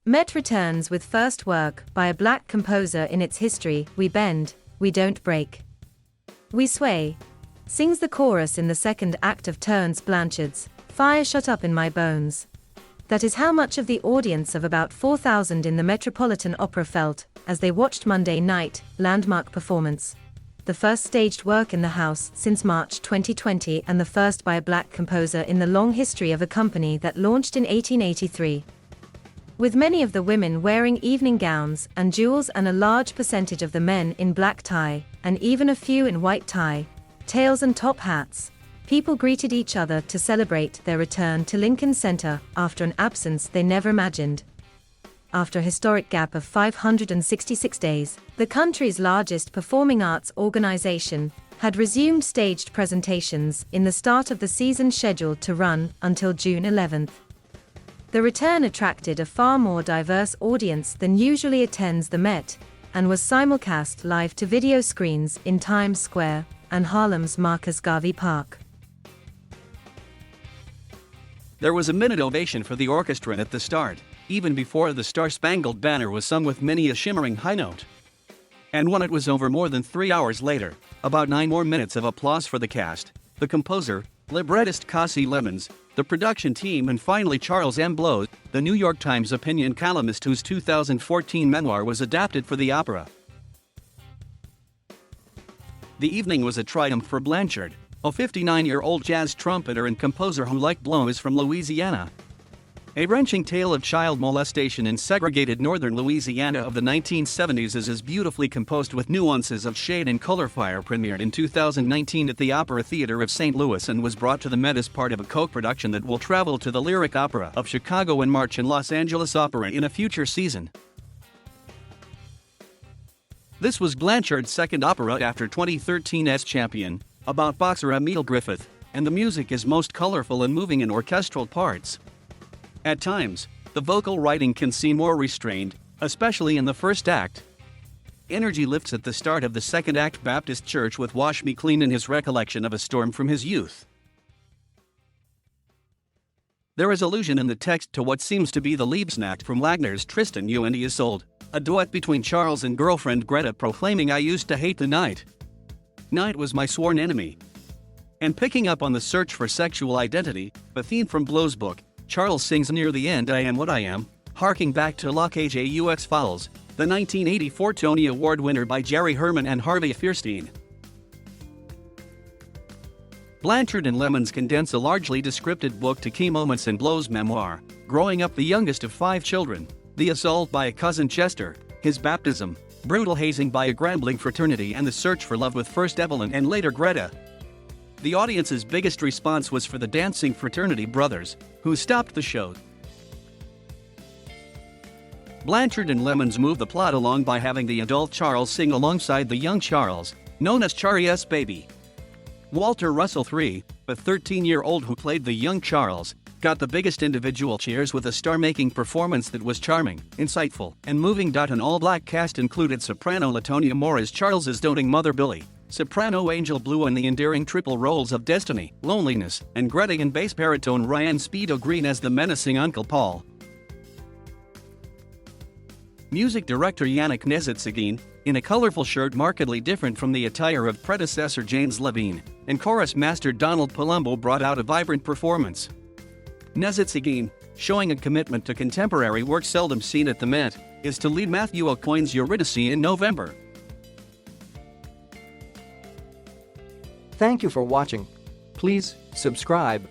Met returns with first work by a black composer in its history. We bend, we don't break. We sway, sings the chorus in the second act of Terence Blanchard's Fire Shut Up in My Bones. That is how much of the audience of about 4,000 in the Metropolitan Opera felt as they watched Monday night landmark performance. The first staged work in the house since March 2020 and the first by a black composer in the long history of a company that launched in 1883. With many of the women wearing evening gowns and jewels and a large percentage of the men in black tie, and even a few in white tie, tails and top hats, people greeted each other to celebrate their return to Lincoln Center after an absence they never imagined. After a historic gap of 566 days, the country's largest performing arts organization had resumed staged presentations in the start of the season scheduled to run until June 11th. The return attracted a far more diverse audience than usually attends the Met, and was simulcast live to video screens in Times Square and Harlem's Marcus Garvey Park. There was a minute ovation for the orchestra at the start, even before the Star-Spangled Banner was sung with many a shimmering high note. And when it was over more than 3 hours later, about 9 more minutes of applause for the cast, the composer, librettist Kasi Lemons, the production team, and finally Charles M. Blows, the New York Times opinion columnist whose 2014 memoir was adapted for the opera. The evening was a triumph for Blanchard, a 59-year-old jazz trumpeter and composer who, like Blows, is from Louisiana. A wrenching tale of child molestation in segregated northern Louisiana of the 1970s is as beautifully composed with nuances of shade and color. Fire premiered in 2019 at the Opera Theater of St. Louis and was brought to the Met as part of a co-production that will travel to the Lyric Opera of Chicago in March and Los Angeles Opera in a future season. This was Blanchard's second opera after 2013's Champion, about boxer Emile Griffith, and the music is most colorful and moving in orchestral parts. At times, the vocal writing can seem more restrained, especially in the first act. Energy lifts at the start of the second act. Baptist Church with Wash Me Clean in his recollection of a storm from his youth. There is allusion in the text to what seems to be the Liebesnacht from Wagner's Tristan und Isolde, a duet between Charles and girlfriend Greta proclaiming, "I used to hate the night. Night was my sworn enemy." And picking up on the search for sexual identity, a theme from Blow's book, Charles sings near the end, "I am what I am," harking back to La Cage aux Folles, the 1984 Tony Award winner by Jerry Herman and Harvey Fierstein. Blanchard and Lemons condense a largely descriptive book to key moments in Blow's memoir, growing up the youngest of 5 children, the assault by a cousin Chester, his baptism, brutal hazing by a Grambling fraternity, and the search for love with first Evelyn and later Greta. The audience's biggest response was for the dancing fraternity brothers, who stopped the show. Blanchard and Lemons move the plot along by having the adult Charles sing alongside the young Charles, known as Charlie's baby. Walter Russell III, a 13-year-old who played the young Charles, got the biggest individual cheers with a star-making performance that was charming, insightful, and moving. An all-black cast included soprano Latonia Moore as Charles's doting mother Billy, soprano Angel Blue in the endearing triple roles of Destiny, Loneliness, and Greta, and bass baritone Ryan Speedo Green as the menacing Uncle Paul. Music director Yannick Nezet-Seguin, in a colorful shirt markedly different from the attire of predecessor James Levine, and chorus master Donald Palumbo brought out a vibrant performance. Nezet-Seguin, showing a commitment to contemporary work seldom seen at the Met, is to lead Matthew Aucoin's Eurydice in November. Thank you for watching. Please subscribe.